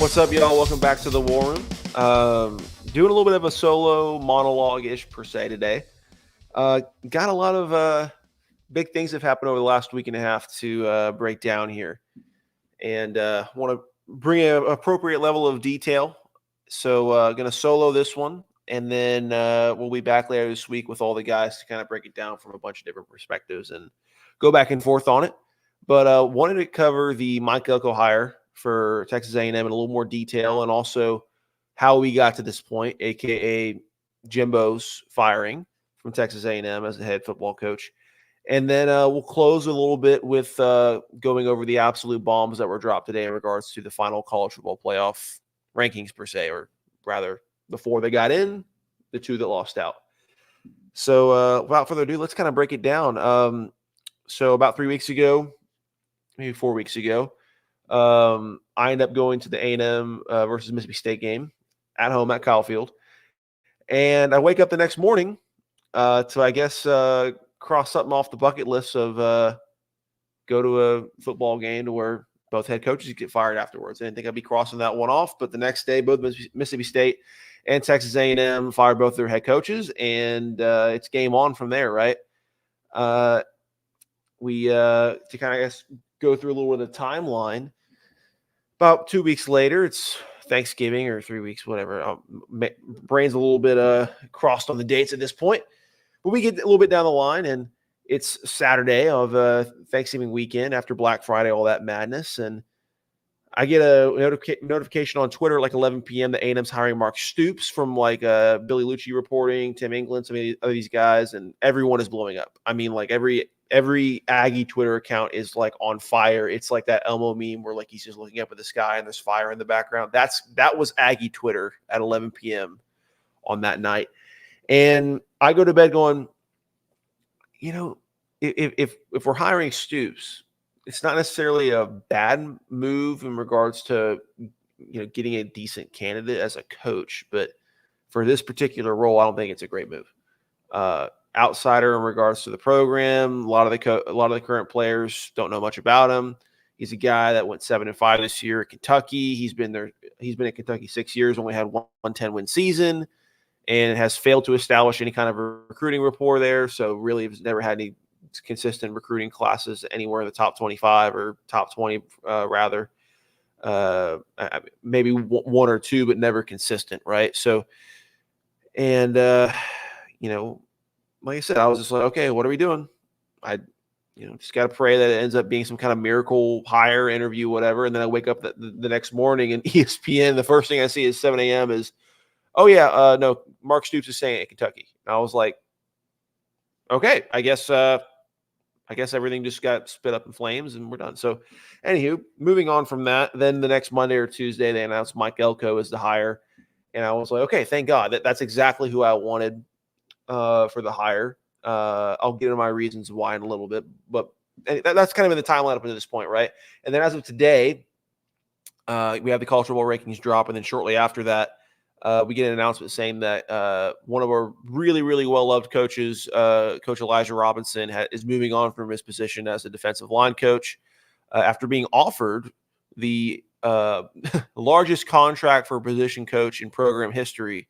What's up, y'all? Welcome back to the War Room. Doing a little bit of a solo monologue-ish per se today. Got a lot of big things have happened over the last week and a half to break down here, and want to bring an appropriate level of detail. So going to solo this one, and then we'll be back later this week with all the guys to kind of break it down from a bunch of different perspectives and go back and forth on it. But wanted to cover the Mike Elko hire for Texas A&M in a little more detail, and also how we got to this point, aka Jimbo's firing from Texas A&M as the head football coach. And then we'll close a little bit with going over the absolute bombs that were dropped today in regards to the final college football playoff rankings per se, or rather the 4 that got in, the 2 that lost out. So without further ado, let's kind of break it down. So about 3 weeks ago, maybe 4 weeks ago, I ended up going to the A&M versus Mississippi State game at home at Kyle Field. And I wake up the next morning to, I guess, cross something off the bucket list of go to a football game to where both head coaches get fired afterwards. I didn't think I'd be crossing that one off, but the next day, both Mississippi State and Texas A&M fired both their head coaches, and it's game on from there, right? We to kind of, I guess, go through a little bit of the timeline. About 2 weeks later, it's Thanksgiving, or 3 weeks, whatever. Brain's a little bit crossed on the dates at this point. But we get a little bit down the line, and it's Saturday of Thanksgiving weekend after Black Friday, all that madness. And I get a notification on Twitter at like 11 p.m. that A&M's hiring Mark Stoops from like Billy Lucci reporting, Tim England, some of these guys, and everyone is blowing up. I mean, like every Aggie Twitter account is like on fire. It's like that Elmo meme where like he's just looking up at the sky and there's fire in the background. That was Aggie Twitter at 11 p.m. on that night. And I go to bed going, you know, if we're hiring Stoops, it's not necessarily a bad move in regards to, you know, getting a decent candidate as a coach, but for this particular role, I don't think it's a great move. Outsider in regards to the program. A lot of the current players don't know much about him. He's a guy that went 7-5 this year at Kentucky. He's been at Kentucky 6 years, only had one 10-win season, and has failed to establish any kind of recruiting rapport there. So really has never had any consistent recruiting classes anywhere in the top 25 or top 20, rather. Maybe one or two, but never consistent, right? So, and, you know, like I said, I was just like, okay, what are we doing? I just got to pray that it ends up being some kind of miracle hire, interview, whatever. And then I wake up the next morning and ESPN, the first thing I see is 7 a.m. is, oh yeah, no, Mark Stoops is saying at Kentucky. And I was like, okay, I guess everything just got spit up in flames and we're done. So anywho, moving on from that, then the next Monday or Tuesday, they announced Mike Elko as the hire. And I was like, okay, thank God. That's exactly who I wanted for the hire. I'll get into my reasons why in a little bit, but that's kind of in the timeline up to this point, right? And then as of today, we have the college football rankings drop, and then shortly after that, we get an announcement saying that one of our really, really well-loved coaches, Coach Elijah Robinson, is moving on from his position as a defensive line coach after being offered the largest contract for a position coach in program history.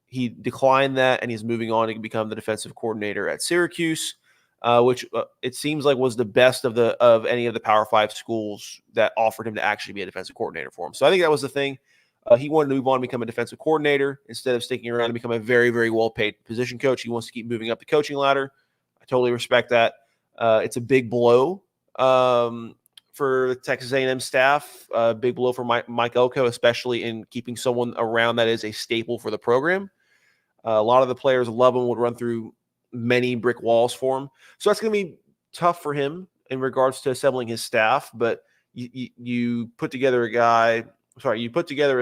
He declined that, and he's moving on to become the defensive coordinator at Syracuse, which it seems like was the best of any of the Power 5 schools that offered him to actually be a defensive coordinator for him. So I think that was the thing. He wanted to move on and become a defensive coordinator instead of sticking around and become a very, very well-paid position coach. He wants to keep moving up the coaching ladder. I totally respect that. It's a big blow for the Texas A&M staff, big blow for Mike Elko, especially in keeping someone around that is a staple for the program. A lot of the players love him, would run through many brick walls for him. So that's going to be tough for him in regards to assembling his staff. But you put together a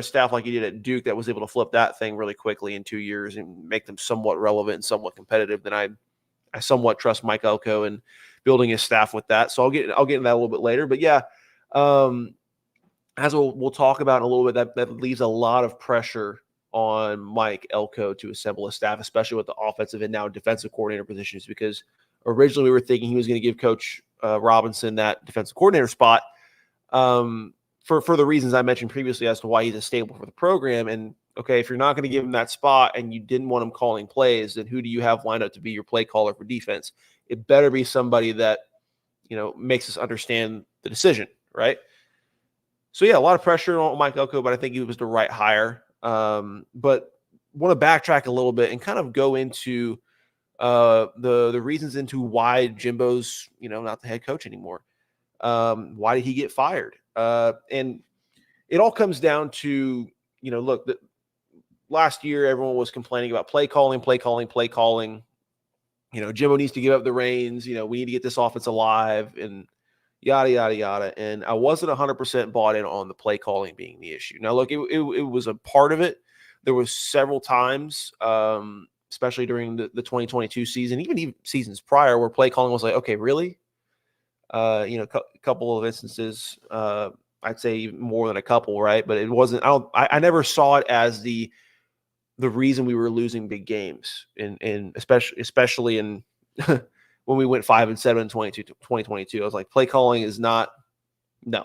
staff like you did at Duke that was able to flip that thing really quickly in 2 years and make them somewhat relevant and somewhat competitive. Then I somewhat trust Mike Elko and building his staff with that. So I'll get into that a little bit later. But yeah, as we'll talk about in a little bit, that leaves a lot of pressure on Mike Elko to assemble a staff, especially with the offensive and now defensive coordinator positions, because originally we were thinking he was going to give Coach Robinson that defensive coordinator spot. for the reasons I mentioned previously as to why he's a staple for the program. And okay, if you're not going to give him that spot and you didn't want him calling plays, then who do you have lined up to be your play caller for defense? It better be somebody that, makes us understand the decision, right? So yeah, a lot of pressure on Mike Elko, but I think he was the right hire. But want to backtrack a little bit and kind of go into the reasons into why Jimbo's, not the head coach anymore. Why did he get fired? And it all comes down to, look, last year everyone was complaining about play calling. Jimbo needs to give up the reins. We need to get this offense alive and yada, yada, yada. And I wasn't 100% bought in on the play calling being the issue. Now, look, it was a part of it. There was several times, especially during the 2022 season, even seasons prior, where play calling was like, okay, really? A couple of instances, I'd say more than a couple, right? But it wasn't. I never saw it as the reason we were losing big games, in especially in when we went 5-7 in 2022. I was like, play calling is not no.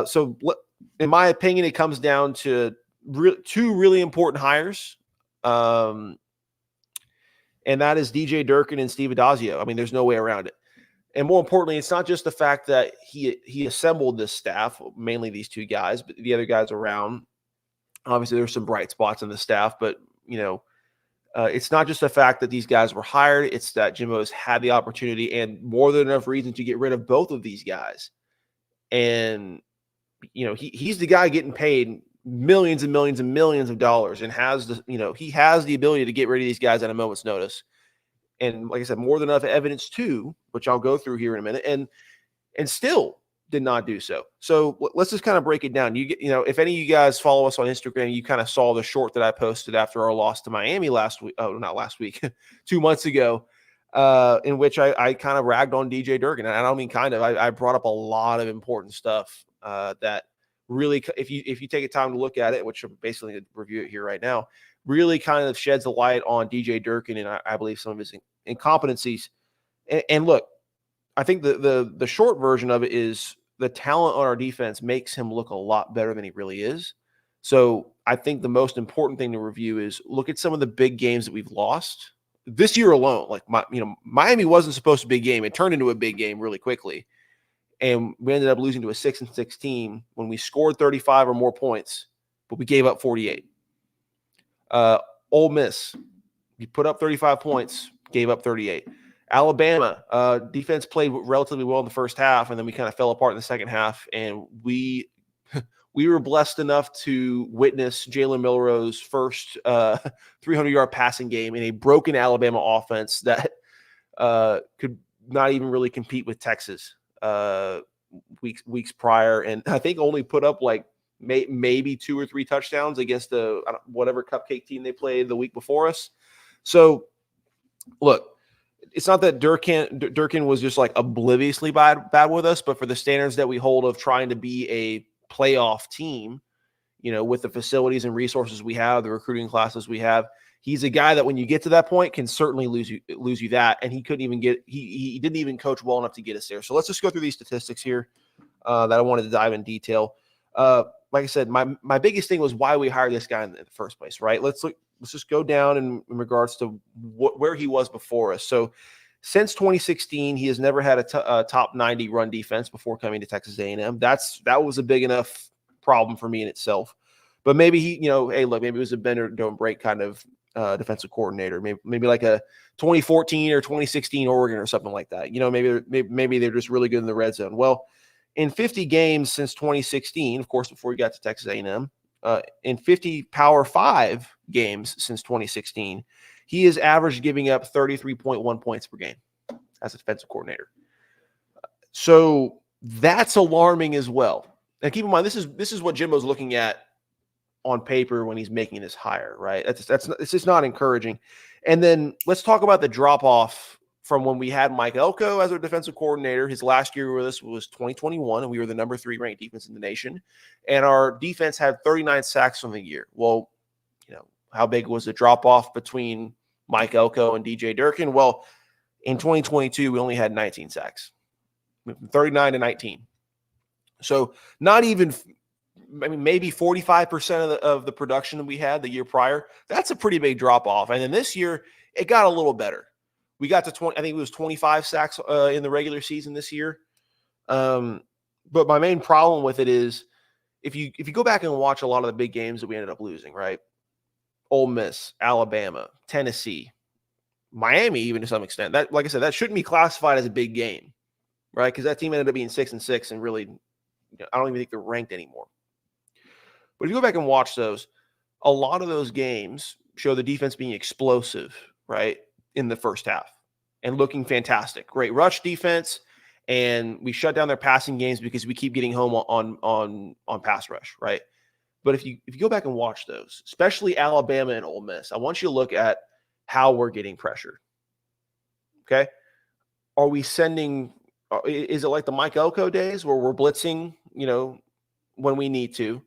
So in my opinion, it comes down to two really important hires. And that is DJ Durkin and Steve Adazio. I mean, there's no way around it. And more importantly, it's not just the fact that he assembled this staff, mainly these two guys, but the other guys around. Obviously, there's some bright spots in the staff, but it's not just the fact that these guys were hired. It's that Jimbo's had the opportunity and more than enough reason to get rid of both of these guys. And he's the guy getting paid millions and millions and millions of dollars, and has he has the ability to get rid of these guys at a moment's notice. And like I said, more than enough evidence too, which I'll go through here in a minute, and still did not do so. So let's just kind of break it down. If any of you guys follow us on Instagram, you kind of saw the short that I posted after our loss to Miami last week. Oh, not last week, 2 months ago, in which I kind of ragged on DJ Durkin. And I don't mean kind of. I brought up a lot of important stuff that really, if you take a time to look at it, which I'm basically going to review it here right now, really kind of sheds a light on DJ Durkin and I believe some of his incompetencies. And look, I think the short version of it is the talent on our defense makes him look a lot better than he really is. So I think the most important thing to review is look at some of the big games that we've lost this year alone. Like Miami wasn't supposed to be a game. It turned into a big game really quickly. And we ended up losing to a 6-6 team when we scored 35 or more points, but we gave up 48. Ole Miss, we put up 35 points, gave up 38. Alabama, defense played relatively well in the first half, and then we kind of fell apart in the second half. And we were blessed enough to witness Jalen Milroe's first 300-yard passing game in a broken Alabama offense that could not even really compete with Texas weeks prior, and I think only put up like maybe 2 or 3 touchdowns against the whatever cupcake team they played the week before us. So, look, it's not that Durkin was just like obliviously bad with us, but for the standards that we hold of trying to be a playoff team, with the facilities and resources we have, the recruiting classes we have, he's a guy that when you get to that point can certainly lose you that. And he couldn't even he didn't even coach well enough to get us there. So let's just go through these statistics here that I wanted to dive in detail. Like I said, my biggest thing was why we hired this guy in the first place, right? Let's just go down in regards to where he was before us. So since 2016, he has never had a top 90 run defense before coming to Texas A&M. That was a big enough problem for me in itself. But maybe hey, look, maybe it was a bend or don't break kind of defensive coordinator. Maybe like a 2014 or 2016 Oregon or something like that. Maybe they're just really good in the red zone. Well, in 50 games since 2016, of course, before he got to Texas A&M, in 50 Power 5 games since 2016, he has averaged giving up 33.1 points per game as a defensive coordinator. So that's alarming as well. And keep in mind, this is what Jimbo's looking at on paper when he's making this hire, right? It's just not encouraging. And then let's talk about the drop off from when we had Mike Elko as our defensive coordinator. His last year with us was 2021, and we were the number 3 ranked defense in the nation. And our defense had 39 sacks from the year. Well, how big was the drop off between Mike Elko and DJ Durkin? Well, in 2022, we only had 19 sacks, from 39 to 19. So not even, I mean, maybe 45% of the production that we had the year prior. That's a pretty big drop off. And then this year, it got a little better. We got to 20, I think it was 25 sacks in the regular season this year. But my main problem with it is if you go back and watch a lot of the big games that we ended up losing, right? Ole Miss, Alabama, Tennessee, Miami, even to some extent. That, like I said, that shouldn't be classified as a big game, right? Because that team ended up being 6-6 and really, I don't even think they're ranked anymore. But if you go back and watch those, a lot of those games show the defense being explosive, right, in the first half and looking fantastic. Great rush defense, and we shut down their passing games because we keep getting home on pass rush, right? But if you go back and watch those, especially Alabama and Ole Miss, I want you to look at how we're getting pressured. Okay, are we sending? Is it like the Mike Elko days where we're blitzing, when we need to?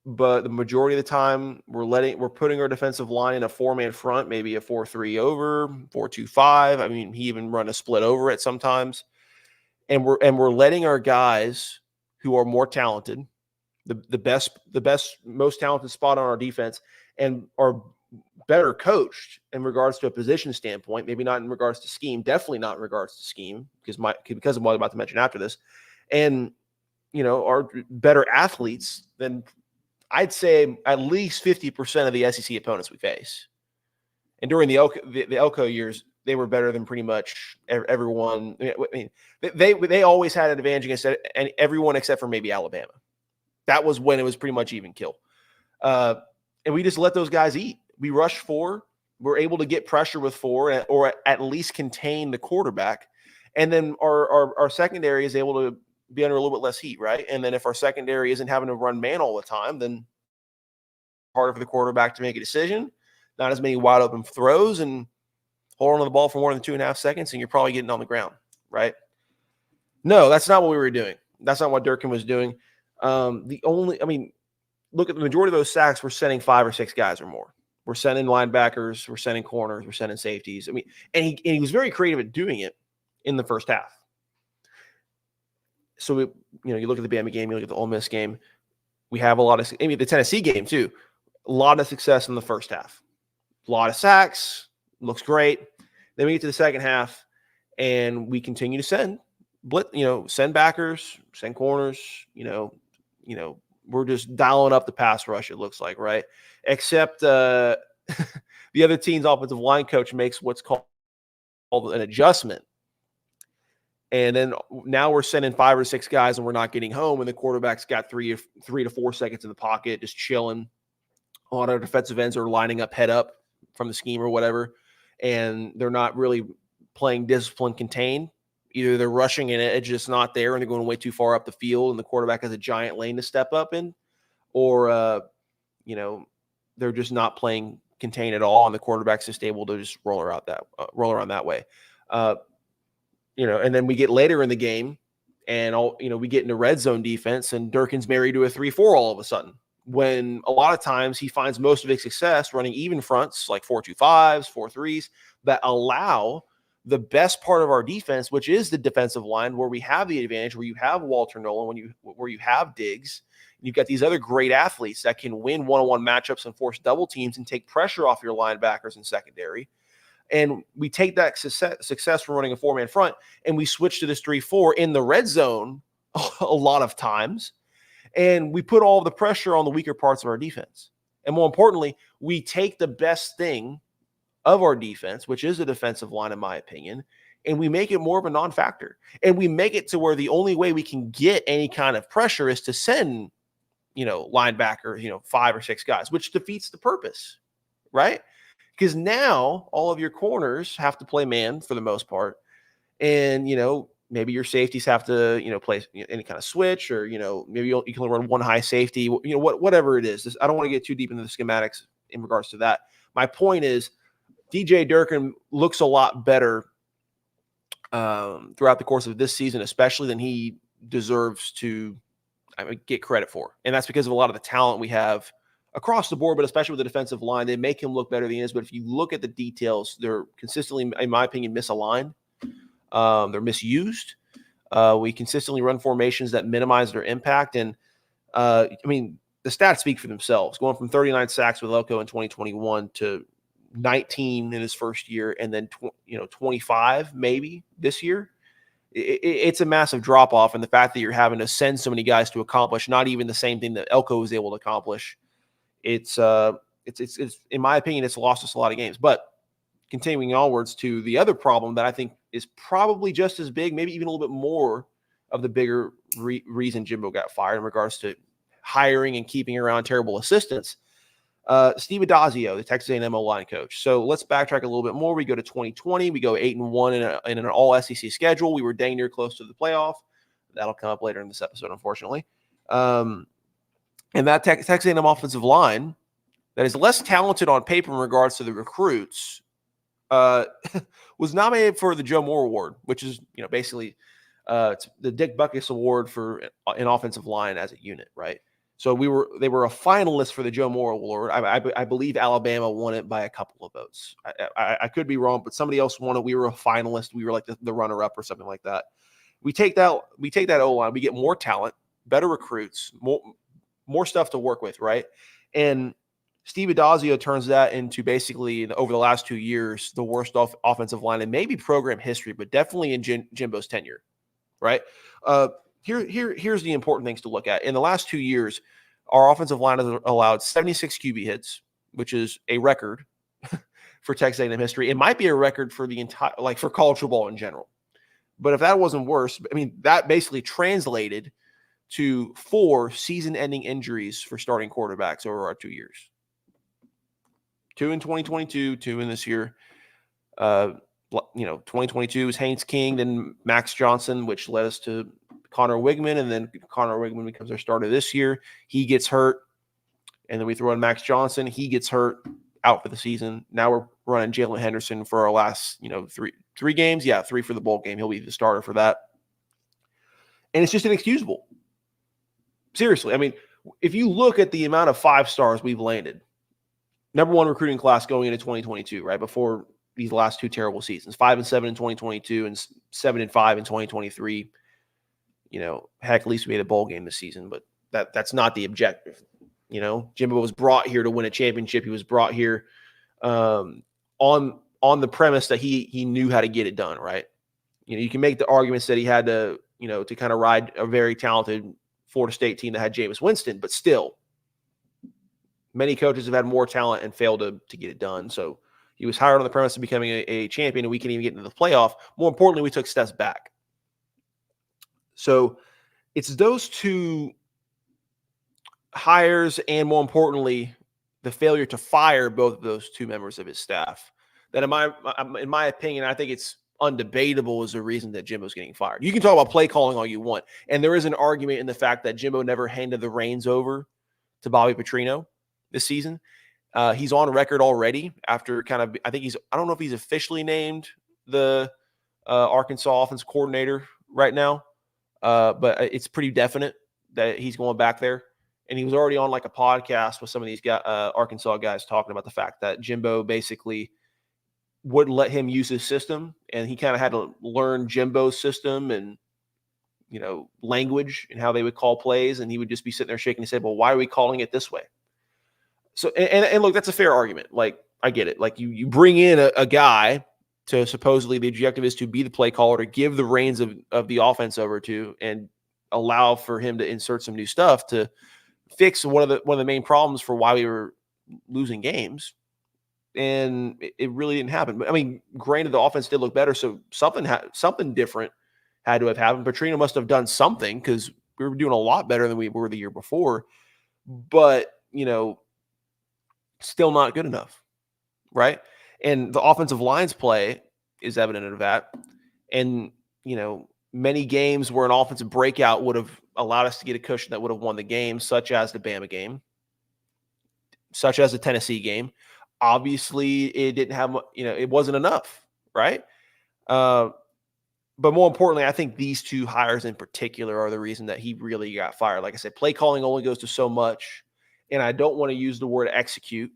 But the majority of the time, we're putting our defensive line in a 4-man front, maybe a 4-3 over, 4-2-5. I mean, he even run a split over at sometimes, and we're letting our guys who are more talented, the best, most talented spot on our defense, and are better coached in regards to a position standpoint. Maybe not in regards to scheme, definitely not in regards to scheme, because of what I'm about to mention after this, and are better athletes than, I'd say, at least 50% of the SEC opponents we face. And during the Elko years, they were better than pretty much everyone. I mean, they always had an advantage against everyone except for maybe Alabama. That was when it was pretty much even kill. And we just let those guys eat. We rushed 4. We're able to get pressure with 4 or at least contain the quarterback. And then our secondary is able to be under a little bit less heat, right? And then if our secondary isn't having to run man all the time, then harder for the quarterback to make a decision, not as many wide open throws, and hold on to the ball for more than 2.5 seconds, and you're probably getting on the ground, right? No, that's not what we were doing. That's not what Durkin was doing. Look at the majority of those sacks, we're sending 5 or 6 guys or more. We're sending linebackers, we're sending corners, we're sending safeties. I mean, and he was very creative at doing it in the first half. So, you look at the Bama game, you look at the Ole Miss game, we have a lot of, the Tennessee game too, a lot of success in the first half. A lot of sacks, looks great. Then we get to the second half, and we continue to send backers, send corners, we're just dialing up the pass rush, it looks like, right? Except the other team's offensive line coach makes what's called an adjustment. And then now we're sending 5 or 6 guys and we're not getting home. And the quarterback's got 3 to 4 seconds in the pocket, just chilling. A lot of defensive ends are lining up head up from the scheme or whatever. And they're not really playing discipline contained. Either they're rushing and it's just not there and they're going way too far up the field and the quarterback has a giant lane to step up in, or, they're just not playing contained at all. And the quarterback's just able to just roll around that way. And then we get later in the game and we get into red zone defense and Durkin's married to a 3-4 all of a sudden, when a lot of times he finds most of his success running even fronts like 4-2-5s, 4-3s that allow the best part of our defense, which is the defensive line, where we have the advantage, where you have Walter Nolan, where you have Diggs, and you've got these other great athletes that can win one-on-one matchups and force double teams and take pressure off your linebackers and secondary. And we take that success from running a 4-man front and we switch to this 3-4 in the red zone a lot of times. And we put all the pressure on the weaker parts of our defense. And more importantly, we take the best thing of our defense, which is the defensive line, in my opinion, and we make it more of a non-factor. And we make it to where the only way we can get any kind of pressure is to send, linebacker, 5 or 6 guys, which defeats the purpose, right? Because now all of your corners have to play man for the most part. And, maybe your safeties have to, play any kind of switch, or, maybe you can only run one high safety, whatever it is. I don't want to get too deep into the schematics in regards to that. My point is DJ Durkin looks a lot better throughout the course of this season, especially than he deserves to get credit for. And that's because of a lot of the talent we have across the board, but especially with the defensive line. They make him look better than he is. But if you look at the details, they're consistently, in my opinion, misaligned. They're misused. We consistently run formations that minimize their impact. And I mean, the stats speak for themselves, going from 39 sacks with Elko in 2021 to 19 in his first year, and then 25 maybe this year. It's a massive drop off, and the fact that you're having to send so many guys to accomplish not even the same thing that Elko was able to accomplish, it's in my opinion, it's lost us a lot of games. But continuing onwards to the other problem that I think is probably just as big, maybe even a little bit more of the bigger reason Jimbo got fired in regards to hiring and keeping around terrible assistants. Steve Adazio, the Texas A&M O-line coach. So let's backtrack a little bit more. We go to 2020. We go 8-1 in an all-SEC schedule. We were dang near close to the playoff. That'll come up later in this episode, unfortunately. And that Texas A&M offensive line that is less talented on paper in regards to the recruits was nominated for the Joe Moore Award, which is basically it's the Dick Butkus Award for an offensive line as a unit, right? So they were a finalist for the Joe Moore Award. I believe Alabama won it by a couple of votes. I could be wrong, but somebody else won it. We were a finalist. We were like the runner-up or something like that. We take that O-line. We get more talent, better recruits, more stuff to work with, right? And Steve Adazio turns that into basically, over the last 2 years, the worst offensive line in maybe program history, but definitely in Jimbo's tenure, right? Here's the important things to look at. In the last 2 years, our offensive line has allowed 76 QB hits, which is a record for Texas A&M history. It might be a record for the entire, for college football in general. But if that wasn't worse, I mean, that basically translated to 4 season-ending injuries for starting quarterbacks over our 2 years. 2 in 2022, 2 in this year. 2022 was Haynes King, then Max Johnson, which led us to Connor Wigman, and then Connor Wigman becomes our starter this year. He gets hurt, and then we throw in Max Johnson. He gets hurt, out for the season. Now we're running Jalen Henderson for our last, three games. Yeah, 3 for the bowl game. He'll be the starter for that. And it's just inexcusable. Seriously. I mean, if you look at the amount of 5 stars we've landed, number 1 recruiting class going into 2022, right before these last 2 terrible seasons, 5-7 in 2022 and 7-5 in 2023. Heck, at least we made a bowl game this season, but that's not the objective. Jimbo was brought here to win a championship. He was brought here on the premise that he knew how to get it done, right? You can make the arguments that he had to, to kind of ride a very talented Florida State team that had Jameis Winston, but still, many coaches have had more talent and failed to get it done. So he was hired on the premise of becoming a champion, and we can even get into the playoff. More importantly, we took steps back. So it's those 2 hires, and more importantly, the failure to fire both of those 2 members of his staff, that in my opinion, I think it's undebatable is the reason that Jimbo's getting fired. You can talk about play calling all you want, and there is an argument in the fact that Jimbo never handed the reins over to Bobby Petrino this season. He's on record already after I don't know if he's officially named the Arkansas offense coordinator right now, but it's pretty definite that he's going back there. And he was already on a podcast with some of these Arkansas guys talking about the fact that Jimbo basically wouldn't let him use his system, and he kind of had to learn Jimbo's system and language and how they would call plays, and he would just be sitting there shaking his head. Well, why are we calling it this way? So, and look, that's a fair argument. I get it. You bring in a guy to supposedly the objective is to be the play caller, to give the reins of the offense over to, and allow for him to insert some new stuff to fix one of the main problems for why we were losing games. And it really didn't happen. But I mean, granted, the offense did look better, so something different had to have happened. Petrino must have done something, because we were doing a lot better than we were the year before. But still not good enough, right? And the offensive line's play is evident of that. And, many games where an offensive breakout would have allowed us to get a cushion that would have won the game, such as the Bama game, such as the Tennessee game. Obviously, it didn't have, it wasn't enough, right? But more importantly, I think these 2 hires in particular are the reason that he really got fired. Like I said, play calling only goes to so much. And I don't want to use the word execute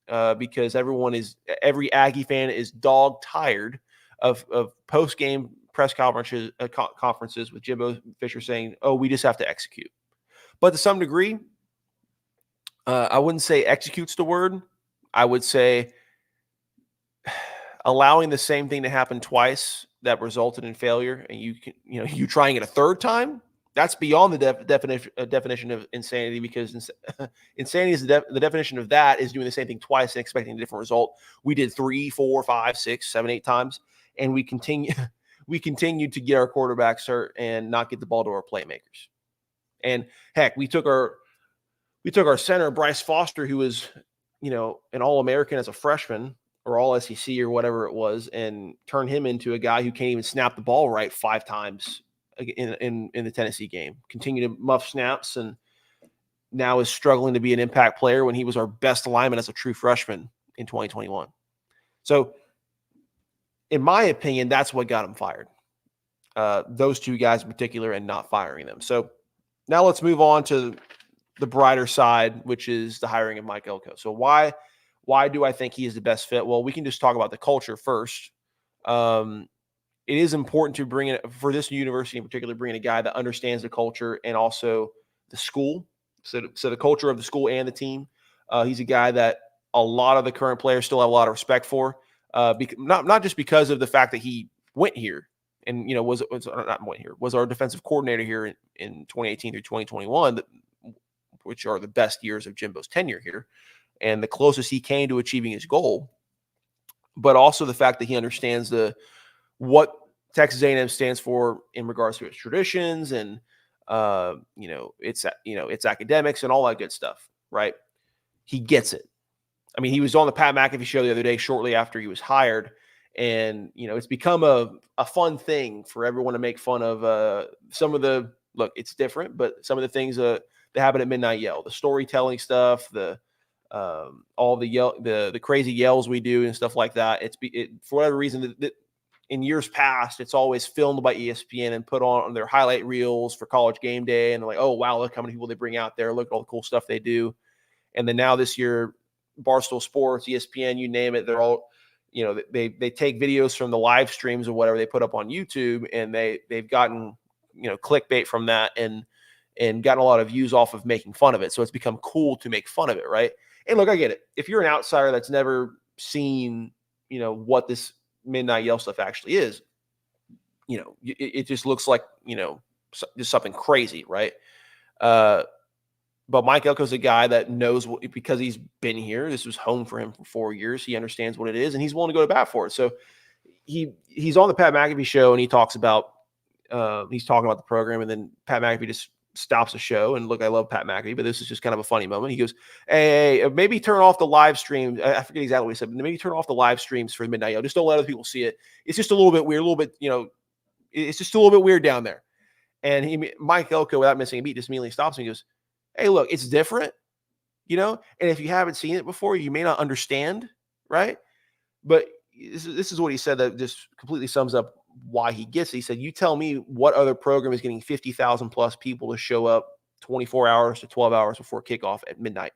because every Aggie fan is dog tired of post-game press conferences with Jimbo Fisher saying, "Oh, we just have to execute." But to some degree, I wouldn't say execute's the word. I would say allowing the same thing to happen twice that resulted in failure, and you trying it a third time. That's beyond the definition of insanity, because insanity is the definition of that is doing the same thing twice and expecting a different result. We did 3, 4, 5, 6, 7, 8 times, and we continued to get our quarterbacks hurt and not get the ball to our playmakers. And heck, we took our center, Bryce Foster, who was, an All-American as a freshman or All SEC or whatever it was, and turned him into a guy who can't even snap the ball right 5 times in the Tennessee game. Continue to muff snaps, and now is struggling to be an impact player when he was our best lineman as a true freshman in 2021. So, in my opinion, that's what got him fired. Those 2 guys in particular, and not firing them. So now let's move on to the brighter side, which is the hiring of Mike Elko. So why do I think he is the best fit? Well, we can just talk about the culture first. It is important to bring in, for this university in particular, bring in a guy that understands the culture and also the school. So the culture of the school and the team. He's a guy that a lot of the current players still have a lot of respect for. Not just because of the fact that he went here and was our defensive coordinator here in 2018 through 2021, which are the best years of Jimbo's tenure here, and the closest he came to achieving his goal, but also the fact that he understands what Texas A&M stands for in regards to its traditions and its academics and all that good stuff, right? He gets it. I mean, he was on the Pat McAfee show the other day shortly after he was hired, and it's become a fun thing for everyone to make fun of some of the look. It's different, but some of the things that happen at Midnight Yell, the storytelling stuff, all the crazy yells we do and stuff like that. For whatever reason that in years past, it's always filmed by ESPN and put on their highlight reels for College Game Day. And they're like, oh, wow, look how many people they bring out there. Look at all the cool stuff they do. And then now this year, Barstool Sports, ESPN, you name it, they're all, they take videos from the live streams or whatever they put up on YouTube, and they've gotten, clickbait from that and gotten a lot of views off of making fun of it. So it's become cool to make fun of it, right? And look, I get it. If you're an outsider that's never seen, what this Midnight Yell stuff actually is, it just looks like, just something crazy, right? But Mike Elko is a guy that knows because he's been here. This was home for him for 4 years. He understands what it is, and he's willing to go to bat for it. So he's on the Pat McAfee show, and he talks about he's talking about the program, and then Pat McAfee just stops the show. And look, I love Pat McAfee, but this is just kind of a funny moment. He goes, hey, maybe turn off the live stream. I forget exactly what he said, but maybe turn off the live streams for Midnight Yell. Just don't let other people see it. It's just a little bit weird, it's just a little bit weird down there. And Mike Elko, without missing a beat, just immediately stops me and goes, hey, look, it's different, and if you haven't seen it before, you may not understand, right? But this is what he said that just completely sums up why he gets it. He said, you tell me what other program is getting 50,000 plus people to show up 24 hours to 12 hours before kickoff at midnight,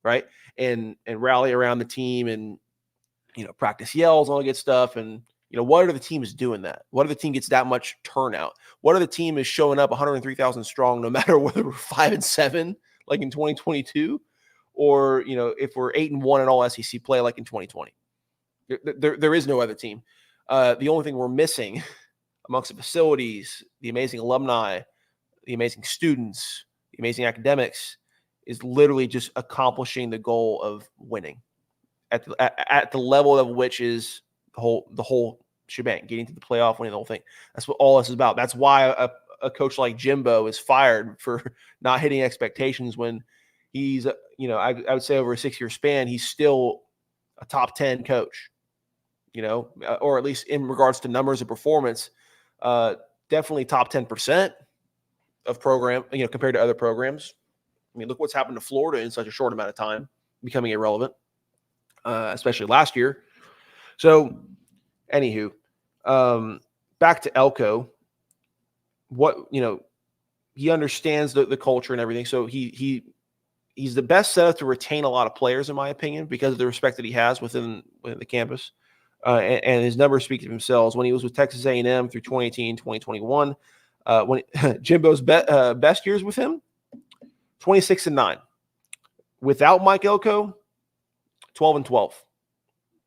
right? And rally around the team and, practice yells, all that good stuff. And, what other the team is doing that? What other team gets that much turnout? What other team is showing up 103,000 strong, no matter whether we're 5-7, like in 2022, or, if we're 8-1 in all SEC play, like in 2020? There is no other team. The only thing we're missing amongst the facilities, the amazing alumni, the amazing students, the amazing academics, is literally just accomplishing the goal of winning at the level of which is the whole shebang, getting to the playoff, winning the whole thing. That's what all this is about. That's why a coach like Jimbo is fired for not hitting expectations when he's, I would say over a 6-year span, he's still a top 10 coach. Or at least in regards to numbers and performance, definitely top 10% of program, compared to other programs. I mean, look what's happened to Florida in such a short amount of time, becoming irrelevant, especially last year. So, anywho, back to Elko. He understands the culture and everything. So he's the best set up to retain a lot of players, in my opinion, because of the respect that he has within the campus. and his numbers speak for themselves. When he was with Texas A&M through 2018, 2021, when Jimbo's best years with him, 26-9. Without Mike Elko, 12-12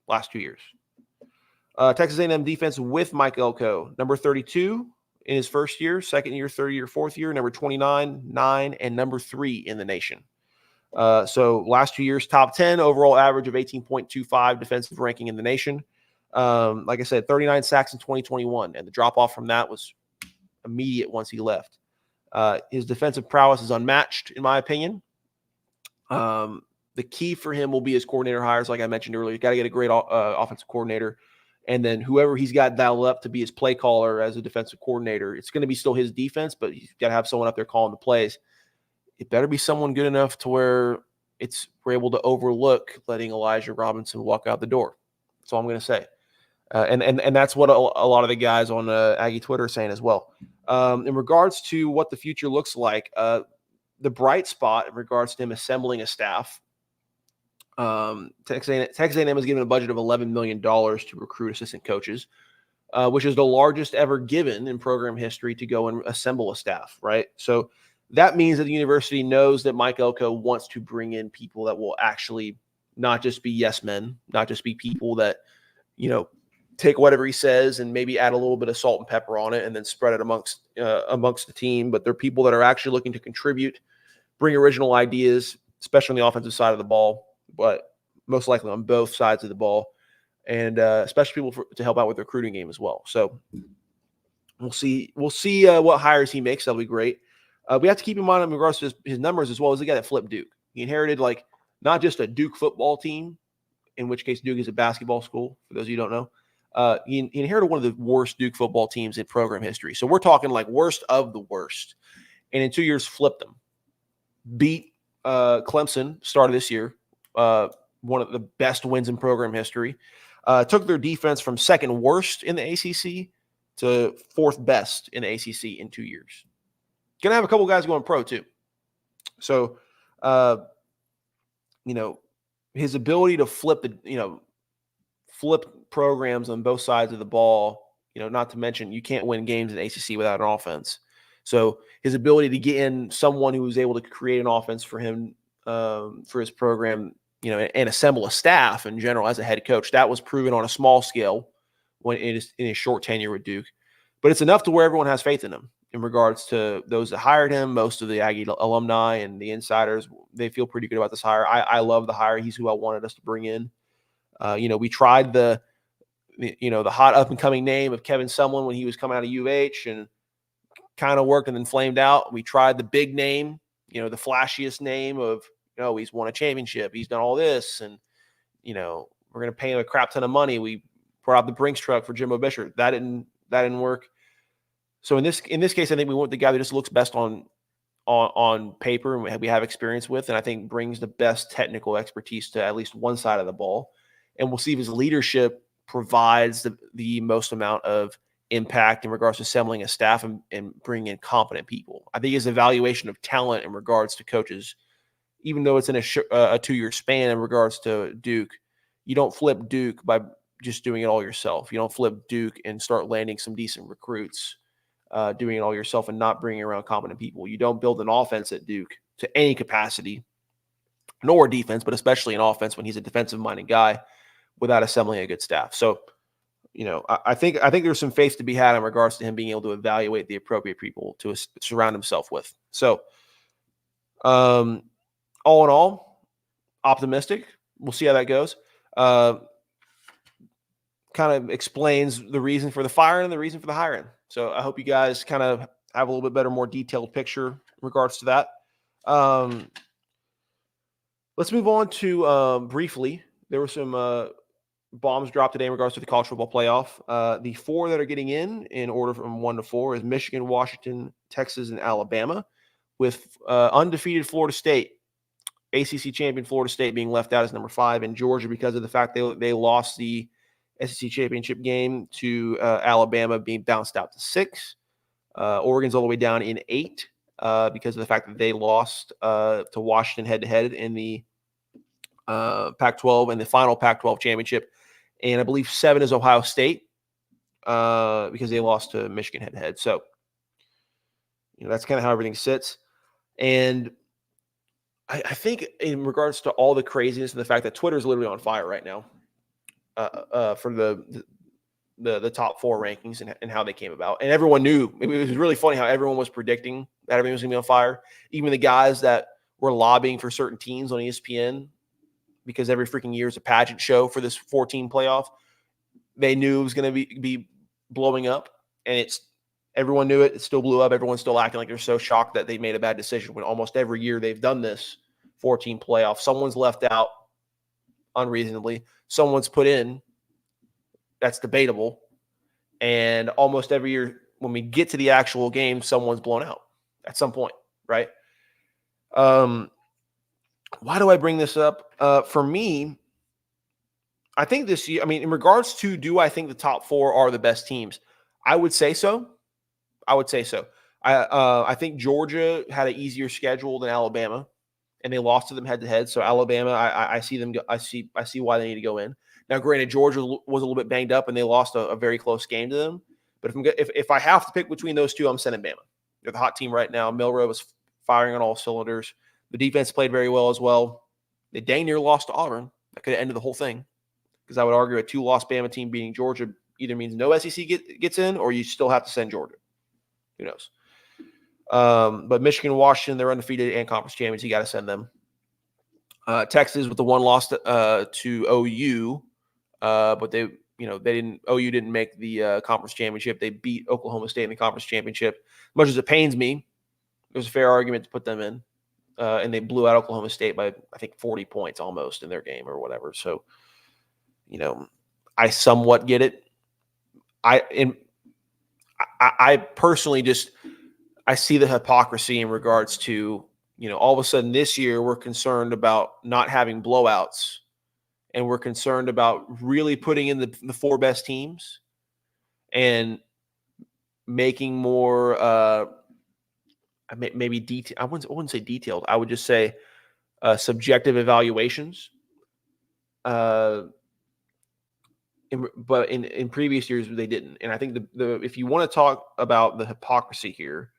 last 2 years. Texas A&M defense with Mike Elko, number 32 in his first year, second year, third year, fourth year, number 29, 9, and number 3 in the nation. So last 2 years, top 10, overall average of 18.25 defensive ranking in the nation. Like I said, 39 sacks in 2021, and the drop-off from that was immediate once he left. His defensive prowess is unmatched, in my opinion. The key for him will be his coordinator hires, like I mentioned earlier. He's got to get a great offensive coordinator. And then whoever he's got dialed up to be his play caller as a defensive coordinator, it's going to be still his defense, but he's got to have someone up there calling the plays. It better be someone good enough to where we're able to overlook letting Elijah Robinson walk out the door. That's all I'm going to say. And that's what a lot of the guys on Aggie Twitter are saying as well. In regards to what the future looks like, the bright spot in regards to him assembling a staff, Texas A&M has given a budget of $11 million to recruit assistant coaches, which is the largest ever given in program history to go and assemble a staff, right? So that means that the university knows that Mike Elko wants to bring in people that will actually not just be yes men, not just be people that, take whatever he says and maybe add a little bit of salt and pepper on it and then spread it amongst the team. But they're people that are actually looking to contribute, bring original ideas, especially on the offensive side of the ball, but most likely on both sides of the ball, and especially people to help out with the recruiting game as well. So we'll see what hires he makes. That'll be great. We have to keep in mind in regards to his numbers as well as the guy that flipped Duke. He inherited not just a Duke football team, in which case Duke is a basketball school, for those of you who don't know. He inherited one of the worst Duke football teams in program history. So we're talking worst of the worst. And in 2 years, flipped them. Beat Clemson, start of this year, one of the best wins in program history. Took their defense from second worst in the ACC to fourth best in the ACC in 2 years. Going to have a couple guys going pro too. So, his ability to flip programs on both sides of the ball, not to mention you can't win games in ACC without an offense. So his ability to get in someone who was able to create an offense for him, for his program, and assemble a staff in general as a head coach, that was proven on a small scale when in his short tenure with Duke. But it's enough to where everyone has faith in him in regards to those that hired him. Most of the Aggie alumni and the insiders, they feel pretty good about this hire. I love the hire. He's who I wanted us to bring in. We tried the hot up and coming name of Kevin Sumlin when he was coming out of UH and kind of worked and then flamed out. We tried the big name, the flashiest name of, he's won a championship. He's done all this. And, we're going to pay him a crap ton of money. We brought out the Brinks truck for Jimbo Fisher. That didn't work. So in this case, I think we want the guy that just looks best on paper and we have experience with, and I think brings the best technical expertise to at least one side of the ball. And we'll see if his leadership provides the most amount of impact in regards to assembling a staff and bringing in competent people. I think his evaluation of talent in regards to coaches, even though it's in a 2-year span in regards to Duke, you don't flip Duke by just doing it all yourself. You don't flip Duke and start landing some decent recruits, doing it all yourself and not bringing around competent people. You don't build an offense at Duke to any capacity, nor defense, but especially an offense when he's a defensive-minded guy, without assembling a good staff. So, I think there's some faith to be had in regards to him being able to evaluate the appropriate people to surround himself with. So, all in all, optimistic. We'll see how that goes. Kind of explains the reason for the firing and the reason for the hiring. So I hope you guys kind of have a little bit better, more detailed picture in regards to that. Let's move on to briefly. There were some bombs dropped today in regards to the college football playoff. The 4 that are getting in order from 1 to 4 is Michigan, Washington, Texas, and Alabama, with undefeated Florida State, ACC champion Florida State being left out as number 5, and Georgia, because of the fact they lost the SEC championship game to Alabama, being bounced out to 6. Oregon's all the way down in 8 because of the fact that they lost to Washington head-to-head in the Pac-12 and the final Pac-12 championship. and I believe 7 is Ohio State because they lost to Michigan head-to-head. So, that's kind of how everything sits. And I think in regards to all the craziness and the fact that Twitter is literally on fire right now for the top 4 rankings and how they came about. And everyone knew. It was really funny how everyone was predicting that everything was going to be on fire. Even the guys that were lobbying for certain teams on ESPN, because every freaking year is a pageant show for this 14 playoff. They knew it was going to be blowing up, and everyone knew it. It still blew up. Everyone's still acting like they're so shocked that they made a bad decision when almost every year they've done this 14 playoff. Someone's left out unreasonably. Someone's put in. That's debatable. And almost every year when we get to the actual game, someone's blown out at some point, right? Why do I bring this up? For me, I think this year, in regards to do I think the top 4 are the best teams? I would say so. I think Georgia had an easier schedule than Alabama, and they lost to them head-to-head. So Alabama, I see them. I see why they need to go in. Now, granted, Georgia was a little bit banged up, and they lost a very close game to them. But if I have to pick between those two, I'm sending Bama. They're the hot team right now. Milroe was firing on all cylinders. The defense played very well as well. They dang near lost to Auburn. That could have ended the whole thing, because I would argue a 2-loss Bama team beating Georgia either means no SEC gets in, or you still have to send Georgia. Who knows? But Michigan, Washington, they're undefeated and conference champions. You got to send them. Texas with the 1 loss to OU, but OU didn't make the conference championship. They beat Oklahoma State in the conference championship. Much as it pains me, there's a fair argument to put them in, and they blew out Oklahoma State by I think 40 points almost in their game or whatever. So, I somewhat get it. I personally I see the hypocrisy in regards to, all of a sudden this year we're concerned about not having blowouts, and we're concerned about really putting in the 4 best teams and making more maybe detail. I wouldn't say detailed. I would just say subjective evaluations. But in previous years they didn't, and I think the if you want to talk about the hypocrisy here,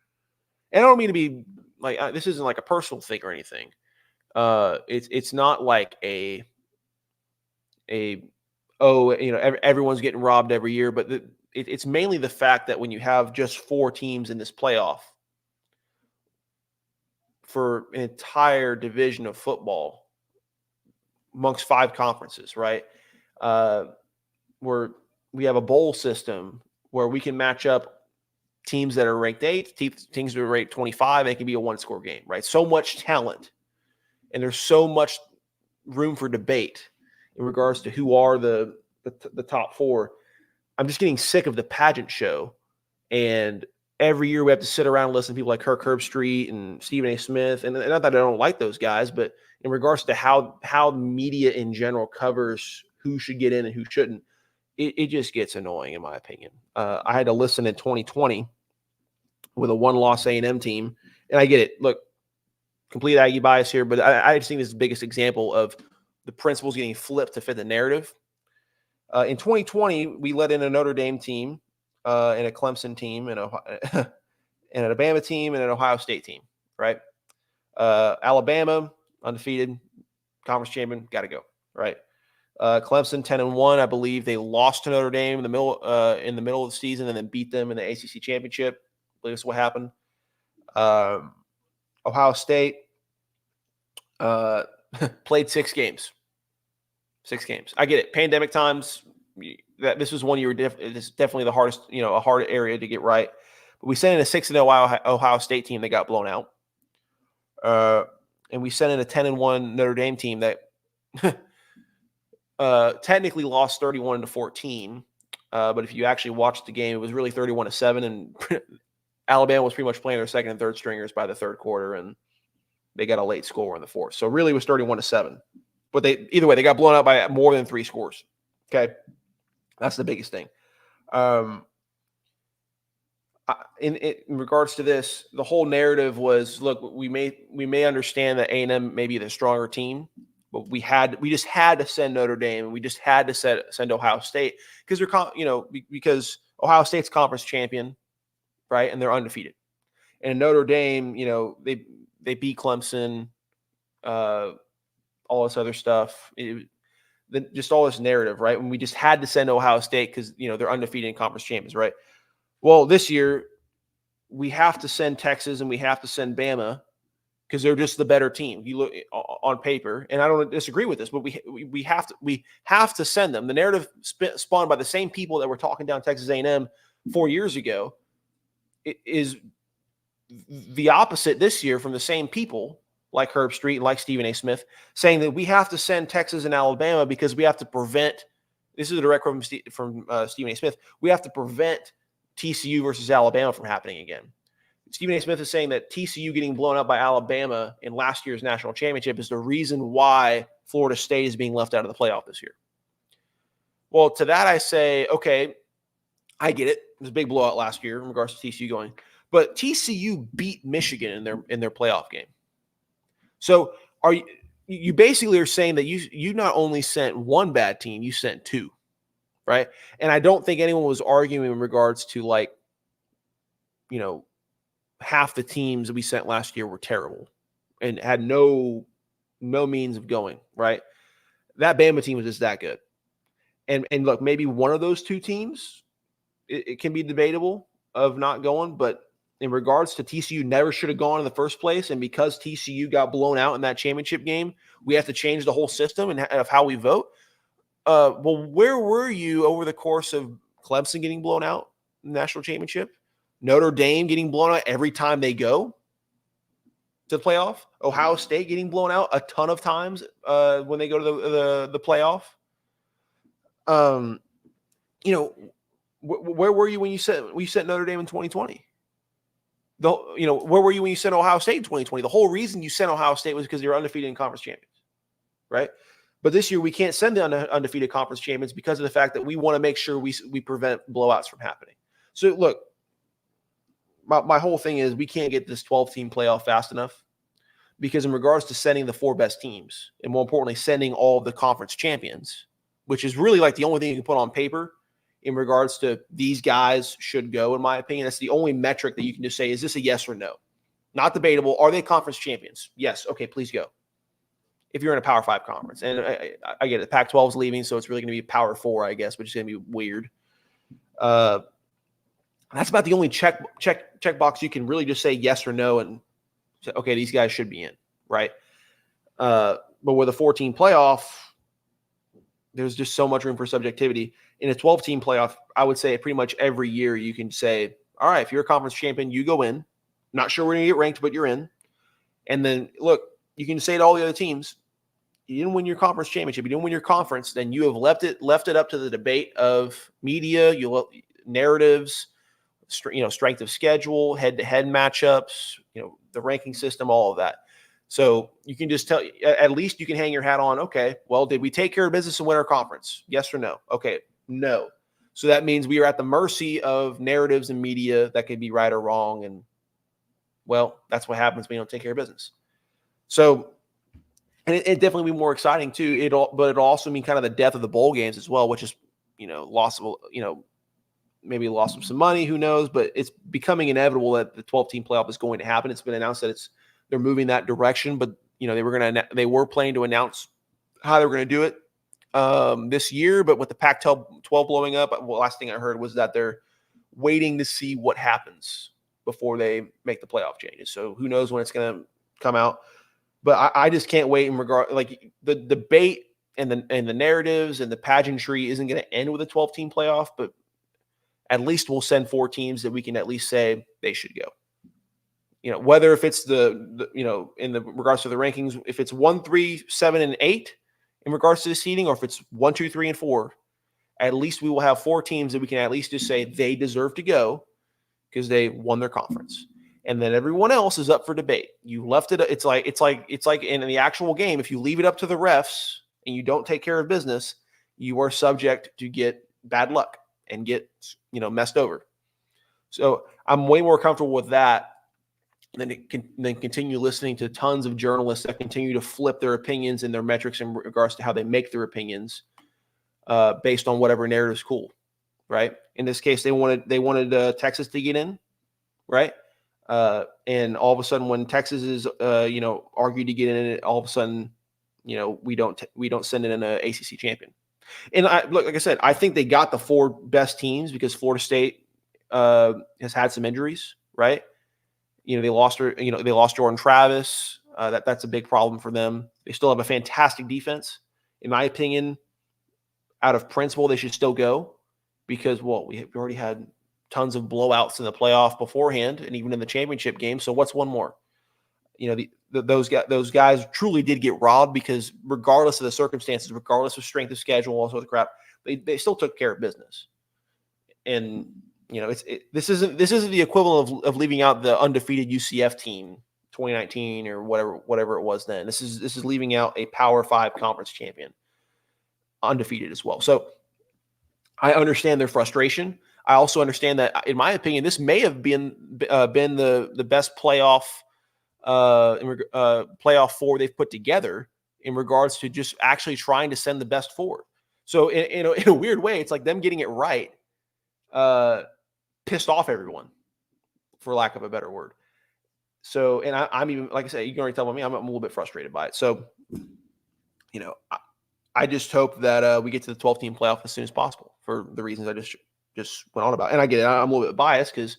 and I don't mean to be like this isn't like a personal thing or anything. It's not like everyone's getting robbed every year, but it's mainly the fact that when you have just 4 teams in this playoff for an entire division of football amongst 5 conferences, right? Where we have a bowl system where we can match up teams that are ranked 8, teams that are ranked 25, and it can be a 1-score game, right? So much talent, and there's so much room for debate in regards to who are the top 4. I'm just getting sick of the pageant show, and every year we have to sit around and listen to people like Kirk Herbstreit and Stephen A. Smith, and not that I don't like those guys, but in regards to how media in general covers who should get in and who shouldn't, it just gets annoying in my opinion. I had to listen in 2020 with a 1-loss A&M team, and I get it. Look, complete Aggie bias here, but I just think this is the biggest example of the principles getting flipped to fit the narrative. In 2020, we let in a Notre Dame team, and a Clemson team, and an Alabama team, and an Ohio State team, right? Alabama, undefeated, conference champion, got to go, right? Clemson 10-1, I believe they lost to Notre Dame in the middle of the season, and then beat them in the ACC championship. I believe that's what happened. Ohio State played 6 games. 6 games. I get it. Pandemic times. That this was one year. It's definitely the hardest, a hard area to get right. But we sent in a 6-0 Ohio State team that got blown out, and we sent in a 10-1 Notre Dame team that technically lost 31-14. But if you actually watched the game, it was really 31-7, and Alabama was pretty much playing their second and third stringers by the third quarter, and they got a late score in the fourth. So really, it was 31-7. But either way, they got blown out by more than 3 scores. Okay, that's the biggest thing. In regards to this, the whole narrative was: look, we may understand that A&M may be the stronger team, but we just had to send Notre Dame, and we just had to send Ohio State because because Ohio State's conference champion, right, and they're undefeated, and Notre Dame, they beat Clemson, all this other stuff, just all this narrative, right? When we just had to send Ohio State because they're undefeated and conference champions, right? Well, this year we have to send Texas and we have to send Bama because they're just the better team. You look on paper, and I don't disagree with this, but we have to send them. The narrative spawned by the same people that were talking down Texas A&M 4 years ago is the opposite this year from the same people like Herb Street and like Stephen A. Smith, saying that we have to send Texas and Alabama because we have to prevent. This is a direct quote from Stephen A. Smith. We have to prevent TCU versus Alabama from happening again. Stephen A. Smith is saying that TCU getting blown out by Alabama in last year's national championship is the reason why Florida State is being left out of the playoff this year. Well, to that I say, okay, I get it. It was a big blowout last year in regards to TCU going, but TCU beat Michigan in their playoff game. So you basically are saying that you not only sent one bad team, you sent two, right? And I don't think anyone was arguing in regards to half the teams that we sent last year were terrible and had no means of going, right? That Bama team was just that good. And look, maybe one of those two teams, it can be debatable of not going, but in regards to TCU never should have gone in the first place. And because TCU got blown out in that championship game, we have to change the whole system and of how we vote. Well, where were you over the course of Clemson getting blown out in the national championship? Notre Dame getting blown out every time they go to the playoff? Ohio State getting blown out a ton of times when they go to the playoff? Where were you when you sent Notre Dame in 2020? Where were you when you sent Ohio State in 2020? The whole reason you sent Ohio State was because you're undefeated in conference champions, right? But this year we can't send the undefeated conference champions because of the fact that we want to make sure we prevent blowouts from happening. So look, my whole thing is we can't get this 12-team playoff fast enough because in regards to sending the four best teams and more importantly, sending all of the conference champions, which is really like the only thing you can put on paper in regards to these guys should go, in my opinion. That's the only metric that you can just say, is this a yes or no? Not debatable. Are they conference champions? Yes. Okay, please go. If you're in a Power 5 conference. And I get it. Pac-12 is leaving, so it's really going to be Power 4, I guess, which is going to be weird. That's about the only check box you can really just say yes or no and say, okay, these guys should be in, right? But with a 14 playoff, there's just so much room for subjectivity. In a 12-team playoff, I would say pretty much every year you can say, all right, if you're a conference champion, you go in. Not sure we're going to get ranked, but you're in. And then, look, you can say to all the other teams, you didn't win your conference championship. You didn't win your conference. Then you have left it up to the debate of media, narratives, strength of schedule, head-to-head matchups, the ranking system, all of that. So you can just tell, at least you can hang your hat on, okay, well, did we take care of business and win our conference? Yes or no? Okay, no. So that means we are at the mercy of narratives and media that could be right or wrong. And, well, that's what happens when you don't take care of business. So, and it definitely be more exciting too. But it'll also mean kind of the death of the bowl games as well, which is, loss of, maybe loss of some money, who knows, but it's becoming inevitable that the 12-team playoff is going to happen. It's been announced that they're moving that direction, but they were planning to announce how they were going to do it this year, but with the Pac-12 blowing up, last thing I heard was that they're waiting to see what happens before they make the playoff changes. So who knows when it's going to come out, but I just can't wait in regard, like the debate and the narratives and the pageantry isn't going to end with a 12-team playoff, but at least we'll send 4 teams that we can at least say they should go. Whether if it's the in the regards to the rankings, if it's 1, 3, 7, and 8 in regards to the seeding, or if it's 1, 2, 3, and 4, at least we will have 4 teams that we can at least just say they deserve to go because they won their conference. And then everyone else is up for debate. You left it. It's like in the actual game. If you leave it up to the refs and you don't take care of business, you are subject to get bad luck and get messed over. So I'm way more comfortable with that then continue listening to tons of journalists that continue to flip their opinions and their metrics in regards to how they make their opinions based on whatever narrative is cool, right? In this case, they wanted Texas to get in, right? And all of a sudden, when Texas is argued to get in, all of a sudden, we don't send in an ACC champion. And like I said, I think they got the 4 best teams because Florida State has had some injuries, right? They lost Jordan Travis. That's a big problem for them. They still have a fantastic defense. In my opinion, out of principle, they should still go because, we already had tons of blowouts in the playoff beforehand and even in the championship game. So what's one more? Those guys truly did get robbed because regardless of the circumstances, regardless of strength of schedule, all sorts of crap, they still took care of business. And this isn't the equivalent of leaving out the undefeated UCF team 2019 or whatever it was then. This is leaving out a Power 5 conference champion undefeated as well. So I understand their frustration. I also understand that, in my opinion, this may have been the best playoff playoff 4 they've put together in regards to just actually trying to send the best 4. So in a weird way, it's like them getting it right pissed off everyone, for lack of a better word. So, and I'm even, like I said, you can already tell by me, I'm a little bit frustrated by it. So, I just hope that we get to the 12-team playoff as soon as possible for the reasons I just went on about. And I get it. I'm a little bit biased because,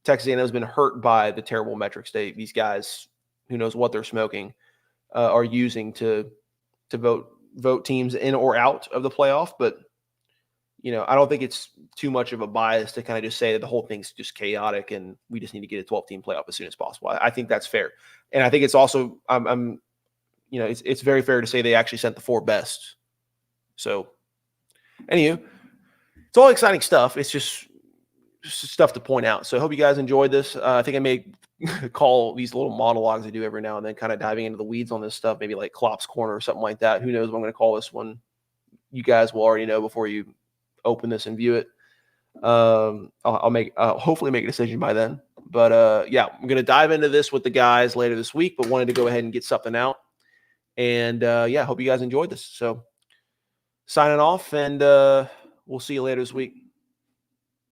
Texas A&M has been hurt by the terrible metrics these guys, who knows what they're smoking, are using to vote teams in or out of the playoff. But, I don't think it's too much of a bias to kind of just say that the whole thing's just chaotic and we just need to get a 12-team playoff as soon as possible. I think that's fair. And I think it's also, it's very fair to say they actually sent the 4 best. So, anywho, it's all exciting stuff. It's just stuff to point out. So I hope you guys enjoyed this. I think I may call these little monologues I do every now and then, kind of diving into the weeds on this stuff, maybe like Klop's Corner or something like that. Who knows what I'm going to call this one? You guys will already know before you open this and view it. I'll hopefully make a decision by then. But I'm going to dive into this with the guys later this week, but wanted to go ahead and get something out. And hope you guys enjoyed this. So signing off, and we'll see you later this week.